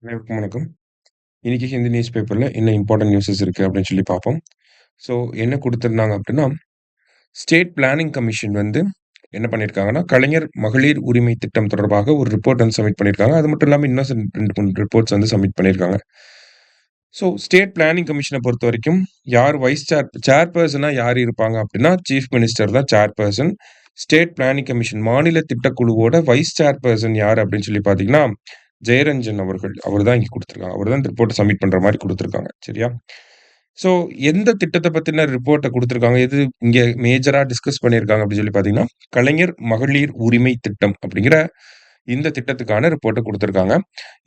அனைவருக்கும் வணக்கம். இன்னைக்கு ஹிந்து நியூஸ் பேப்பர்ல என்ன இம்பார்ட்டன்ட் நியூஸஸ் இருக்கு அப்படின்னு சொல்லி பார்ப்போம். ஸோ என்ன குடுத்திருந்தாங்க அப்படின்னா, ஸ்டேட் பிளானிங் கமிஷன் வந்து என்ன பண்ணியிருக்காங்கன்னா, கலைஞர் மகளிர் உரிமை திட்டம் தொடர்பாக ஒரு ரிப்போர்ட் வந்து சப்மிட் பண்ணியிருக்காங்க. அது மட்டும் இல்லாம இன்னும் 2, 3 ரிப்போர்ட்ஸ் வந்து சப்மிட் பண்ணியிருக்காங்க. ஸோ ஸ்டேட் பிளானிங் கமிஷன பொறுத்தவரைக்கும் யார் சேர்பெர்சனா யார் இருப்பாங்க அப்படின்னா, சீஃப் மினிஸ்டர் தான் சேர்பெர்சன். ஸ்டேட் பிளானிங் கமிஷன் மாநில திட்டக்குழுவோட வைஸ் சேர்பெர்சன் யார் அப்படின்னு சொல்லி பார்த்தீங்கன்னா, ஜெயரஞ்சன் அவர்கள். அவர் தான் இங்க குடுத்துருக்காங்க. அவர் தான் இந்த ரிப்போர்ட்ட சப்மிட் பண்ற மாரி குடுத்துருக்காங்க. சரியா? ஸோ எந்த திட்டத்த பத்தின ரிப்போர்ட்ட குடுத்துருக்காங்க? எது இங்க மேஜரா டிஸ்கஸ் பண்ணியிருக்காங்க அப்படின்னு சொல்லி பார்த்தீங்கன்னா, கலைஞர் மகளிர் உரிமை திட்டம் அப்படிங்கிற இந்த திட்டத்துக்கான ரிப்போர்ட்ட குடுத்துருக்காங்க.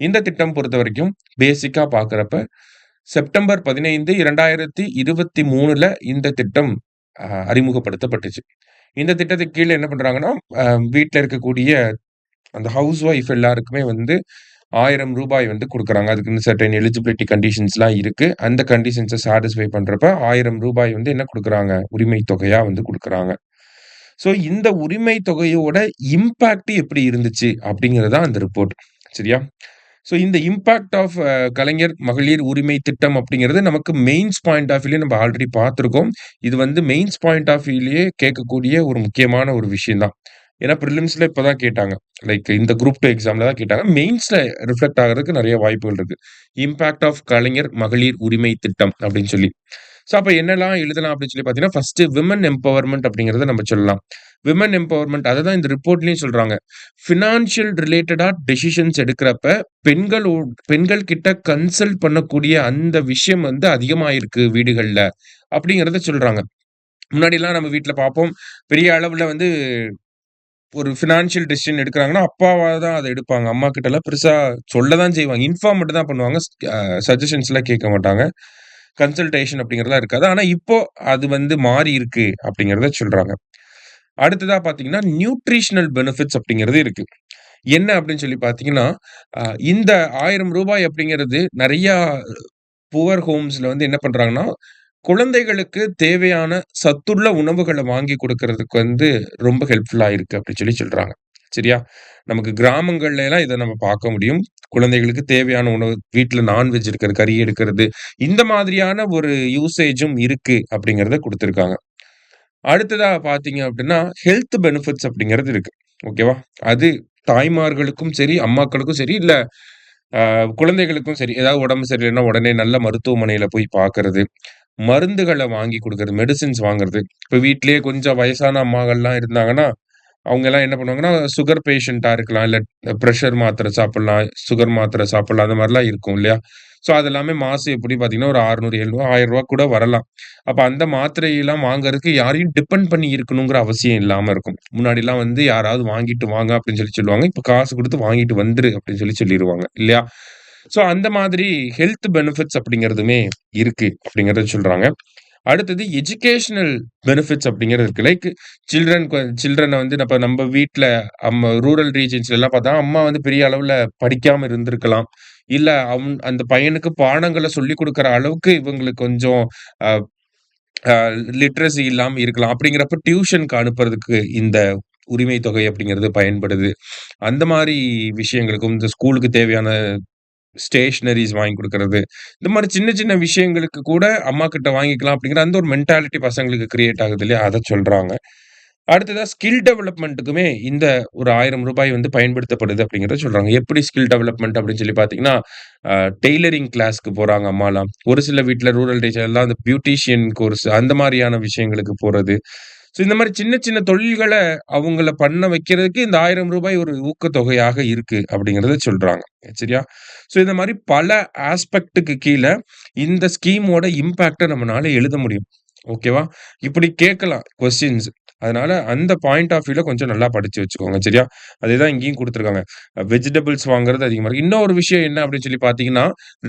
இந்த திட்டம் பொறுத்தவரைக்கும் பேசிக்கா பார்க்கிறப்ப, செப்டம்பர் 15, 2023ல இந்த திட்டம் அறிமுகப்படுத்தப்பட்டுச்சு. இந்த திட்டத்துக்கு கீழ என்ன பண்றாங்கன்னா, அ வீட்ல இருக்கக்கூடிய அந்த ஹவுஸ் ஒய்ஃப் எல்லாருக்குமே வந்து ரூ. 1000 வந்து குடுக்குறாங்க. அதுக்குன்னு சர்டைன் எலிஜிபிலிட்டி கண்டிஷன்ஸ்லாம் இருக்கு. அந்த கண்டிஷன்ஸ சாட்டிஸ்ஃபை பண்றப்ப ரூ. 1000 வந்து என்ன குடுக்குறாங்க? உரிமை தொகையா வந்து குடுக்குறாங்க. ஸோ இந்த உரிமை தொகையோட இம்பாக்ட் எப்படி இருந்துச்சு? அப்படிங்கிறது தான் அந்த ரிப்போர்ட். சரியா? ஸோ இந்த இம்பாக்ட் ஆஃப் கலைஞர் மகளிர் உரிமை திட்டம் அப்படிங்கிறது நமக்கு மெயின்ஸ் பாயிண்ட் ஆஃப் வியூலயே நம்ம ஆல்ரெடி பார்த்துருக்கோம். இது வந்து மெயின்ஸ் பாயிண்ட் ஆஃப் வியூலயே கேட்கக்கூடிய ஒரு முக்கியமான ஒரு விஷயம் தான். ஏன்னா பிரிலிம்ஸ்ல இப்ப தான் கேட்டாங்க. லைக் இந்த குரூப் 2 எக்ஸாம்ல தான் கேட்டாங்க. மெயின்ஸ்ல ரிஃப்ளெக்ட் ஆகுறதுக்கு நெறைய வாய்ப்புகள் இருக்கு. இம்பாக்ட் ஆஃப் கலைஞர் மகளிர் உரிமை திட்டம் அப்படின்னு சொல்லி. ஸோ அப்ப என்னலாம் எழுதலாம் அப்படின்னு சொல்லி பார்த்தீங்கன்னா, ஃபர்ஸ்ட் விமன் எம்பவர்மென்ட் அப்படிங்கிறத நம்ம சொல்லலாம். விமன் எம்பவர்மென்ட் அததான் இந்த ரிப்போர்ட்லயும் சொல்றாங்க. ஃபினான்ஷியல் ரிலேட்டடா டெசிஷன்ஸ் எடுக்கிறப்ப பெண்கள் கிட்ட கன்சல்ட் பண்ணக்கூடிய அந்த விஷயம் வந்து அதிகமாயிருக்கு வீடுகள்ல. அப்படிங்கிறத சொல்றாங்க. முன்னாடிலாம் நம்ம வீட்ல பார்ப்போம். பெரிய அளவுல வந்து ஒரு ஃபினான்ஷியல் டெசிஷன் எடுக்குறாங்கன்னா, அப்பாவா தான் அத எடுப்பாங்க. அம்மா கிட்டலாம் பெருசா சொல்ல தான் செய்வாங்க. இன்ஃபார்ம் மட்டும் தான் பண்ணுவாங்க. சஜஷன்ஸ்லாம் கேட்க மாட்டாங்க. கன்சல்டேஷன் அப்படிங்கிறதெல்லாம் இருக்காது. ஆனா இப்போ அது வந்து மாறி இருக்கு அப்படிங்கிறத சொல்றாங்க. அடுத்ததா பார்த்தீங்கன்னா, நியூட்ரிஷனல் பெனிஃபிட்ஸ் அப்படிங்கிறது இருக்கு. என்ன அப்படின்னு சொல்லி பார்த்தீங்கன்னா, அ இந்த ரூ. 1000 அப்படிங்கிறது நெறையா புவர் ஹோம்ஸ்ல வந்து என்ன பண்றாங்கன்னா, குழந்தைகளுக்கு தேவையான சத்துள்ள உணவுகள வாங்கி குடுக்கறதுக்கு வந்து ரொம்ப ஹெல்ப்ஃபுல்லா இருக்கு அப்டி சொல்லி சொல்றாங்க. சரியா? நமக்கு கிராமங்கள்ல எல்லாம் இத நம்ம பார்க்க முடியும். குழந்தைகளுக்கு தேவையான உணவு வீட்ல நான்வெஜ் எடுக்கிறது, கறி எடுக்கிறது, இந்த மாதிரியான ஒரு யூசேஜும் இருக்கு அப்டிங்கிறத குடுத்திருக்காங்க. அடுத்ததா பார்த்தீங்க அப்டின்னா, ஹெல்த் பெனிஃபிட்ஸ் அப்டிங்கிறது இருக்கு. ஓகேவா? அது தாய்மார்களுக்கும் சரி, அம்மாக்களுக்கும் சரி, இல்ல குழந்தைகளுக்கும் சரி, ஏதாவது உடம்பு சரியில்லைன்னா உடனே நல்ல மருத்துவமனையில போய் பார்க்கறது. மருந்துகள வாங்கி குடுக்குறது, மெடிசின்ஸ் வாங்குறது. இப்ப வீட்லயே கொஞ்சம் வயசான அம்மாகள்லாம் இருந்தாங்கன்னா, அவங்கலாம் என்ன பண்ணுவாங்கன்னா, சுகர் பேஷண்ட்டா இருக்கலாம். இல்ல பிரஷர் மாத்திரை சாப்பிடலாம், சுகர் மாத்திரை சாப்பிடலாம். அந்த மாரிலாம் இருக்கும் இல்லையா? ஸோ அது எல்லாமே மாசம் எப்படி பார்த்தீங்கன்னா, ஒரு 600, 700, ரூ. 1000 கூட வரலாம். அப்ப அந்த மாத்திரையெல்லாம் வாங்குறதுக்கு யாரையும் டிபெண்ட் பண்ணி இருக்கணுங்கிற அவசியம் இல்லாம இருக்கும். முன்னாடிலாம் வந்து யாராவது வாங்கிட்டு வாங்க அப்படின்னு சொல்லி சொல்லுவாங்க. இப்ப காசு குடுத்து வாங்கிட்டு வந்துரு அப்படின்னு சொல்லி சொல்லிருவாங்க இல்லையா? ஸோ அந்த மாதிரி ஹெல்த் பெனிஃபிட்ஸ் அப்படிங்கிறதுமே இருக்கு அப்படிங்கிறத சொல்றாங்க. அடுத்தது எஜுகேஷனல் பெனிஃபிட்ஸ் அப்படிங்கிறது இருக்கு. லைக் சில்ட்ரன வந்து நம்ம வீட்ல ரூரல் ரீஜியன்ஸ்லலாம் பார்த்தா, அம்மா வந்து பெரிய அளவுல படிக்காம இருந்திருக்கலாம். இல்ல அந்த பையனுக்கு பாடங்கள சொல்லிக் குடுக்குற அளவுக்கு இவங்களுக்கு கொஞ்சம் அ அ லிட்ரசி இல்லாம இருக்கலாம். அப்படிங்கிறப்ப டியூஷனுக்கு அனுப்புறதுக்கு இந்த உரிமை தொகை அப்படிங்கிறது பயன்படுது. அந்த மாரி விஷயங்களுக்கும் இந்த ஸ்கூலுக்கு தேவையான ஸ்டேஷனரீஸ் வாங்கி குடுக்குறது. இந்த மாரி சின்ன சின்ன விஷயங்களுக்கு கூட அம்மாகிட்ட வாங்கிக்கலாம் அப்படிங்கிற அந்த ஒரு மென்டாலிட்டி பசங்களுக்கு கிரியேட் ஆகுது இல்லையா? அத சொல்றாங்க. அடுத்ததா ஸ்கில் டெவலப்மென்ட்டுக்குமே இந்த ஒரு ரூ. 1000 வந்து பயன்படுத்தப்படுது அப்படிங்கிறத சொல்றாங்க. எப்படி ஸ்கில் டெவலப்மென்ட் அப்படின்னு சொல்லி பார்த்தீங்கன்னா, அ டெய்லரிங் கிளாஸ்க்கு போறாங்க அம்மாலாம். ஒரு சில வீட்ல ரூரல் ரீஜன்லாம் அந்த பியூட்டிஷியன் கோர்ஸ் அந்த மாரியான விஷயங்களுக்கு போறது. ஸோ இந்த மாரி சின்ன சின்ன தொழில்கள அவங்கள பண்ண வைக்கிறதுக்கு இந்த ரூ. 1000 ஒரு ஊக்கத்தொகையாக இருக்கு அப்படிங்கிறத சொல்றாங்க. சரியா? ஸோ இந்த மாரி பல ஆஸ்பெக்ட்க்கு கீழ இந்த ஸ்கீமோட இம்பாக்ட்ட நம்மனால எழுத முடியும். ஓகேவா? இப்படி கேட்கலாம் கொஸ்டின்ஸ். அதனால அந்த பாயிண்ட் ஆஃப் வியூல கொஞ்சம் நல்லா படிச்சு வச்சுக்கோங்க. சரியா? அதேதான் இங்கேயும் குடுத்துருக்காங்க. வெஜிடபிள்ஸ் வாங்குறது அதிகமா இருக்கு. இன்னொரு விஷயம் என்ன அப்படின்னு சொல்லி பார்த்தீங்கன்னா,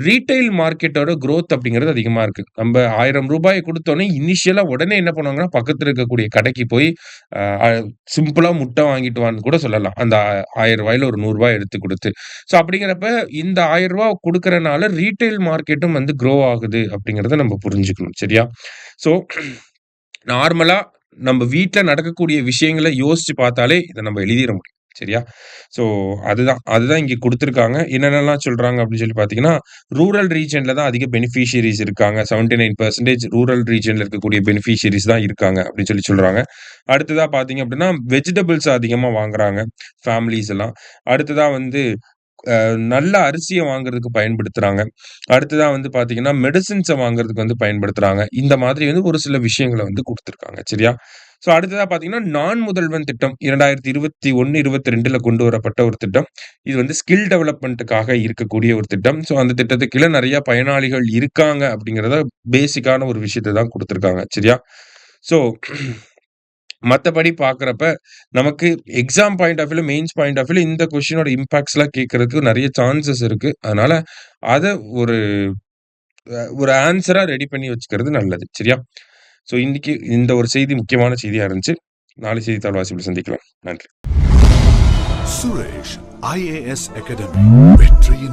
ரீட்டெயில் மார்க்கெட்டோட குரோத் அப்படிங்கிறது அதிகமா இருக்கு. நம்ப ரூ. 1000 குடுத்தோனே இனிஷியலா உடனே என்ன பண்ணுவாங்கன்னா, பக்கத்துல இருக்கக்கூடிய கடைக்கு போய் அ அ சிம்பிளா முட்டை வாங்கிட்டு வான்னு கூட சொல்லலாம். அந்த ரூ. 1000ல ஒரு ரூ. 100 எடுத்து குடுத்து. ஸோ அப்படிங்கிறப்ப இந்த ரூ. 1000 குடுக்கறனால ரீட்டெயில் மார்க்கெட்டும் வந்து குரோ ஆகுது அப்படிங்கிறத நம்ம புரிஞ்சுக்கணும். சரியா? ஸோ நார்மலா நம்ம வீட்ல நடக்கக்கூடிய விஷயங்கள யோசிச்சு பார்த்தாலே, இத நம்ம எழுதிற முடியும். சரியா? ஸோ அதுதான் இங்க குடுத்துருக்காங்க. என்னென்னலாம் சொல்றாங்க அப்படின்னு சொல்லி பார்த்தீங்கன்னா, ரூரல் ரீஜியன்ல தான் அதிக பெனிஃபிஷியரிஸ் இருக்காங்க. 79% ரூரல் ரீஜியன்ல இருக்கக்கூடிய பெனிஃபிஷியரிஸ் தான் இருக்காங்க அப்படின்னு சொல்றாங்க. அடுத்ததா பார்த்தீங்க அப்படின்னா, வெஜிடபிள்ஸ் அதிகமா வாங்குறாங்க ஃபேமிலீஸ் எல்லாம். அடுத்ததா வந்து நல்ல அரிசிய வாங்குறதுக்கு பயன்படுத்துறாங்க. அடுத்ததா வந்து பார்த்தீங்கன்னா, மெடிசின்ஸ வாங்குறதுக்கு வந்து பயன்படுத்துறாங்க. இந்த மாதிரி வந்து ஒரு சில விஷயங்கள வந்து குடுத்துருக்காங்க. சரியா? ஸோ அடுத்ததா பார்த்தீங்கன்னா, நான் முதல்வன் திட்டம் 2021, 22ல கொண்டு வரப்பட்ட ஒரு திட்டம். இது வந்து ஸ்கில் டெவலப்மென்ட்க்காக இருக்கக்கூடிய ஒரு திட்டம். ஸோ அந்த திட்டத்துக்கு கீழ நெறைய பயனாளிகள் இருக்காங்க அப்படிங்கிறத பேசிக்கான ஒரு விஷயத்த தான் குடுத்துருக்காங்க. சரியா? ஸோ மத்தபடி பார்க்குறப்ப, நமக்கு எக்ஸாம் பாயிண்ட் ஆஃப் வியூல, மெயின்ஸ் பாயிண்ட் ஆஃப் வியூல இந்த கொஸ்டினோட இம்பாக்ட்ஸ்லாம் கேட்கறதுக்கு நெறைய சான்சஸ் இருக்கு. அதனால அத ஒரு ஒரு ஆன்ஸரா ரெடி பண்ணி வச்சுக்கிறது நல்லது. சரியா? ஸோ இன்னைக்கு இந்த ஒரு செய்தி முக்கியமான செய்தியா இருந்துச்சு. நாளை செய்தித்தாள் வாசிப்பில் சந்திக்கலாம். நன்றி. சுரேஷ் IAS அகாடமி வெற்றியின்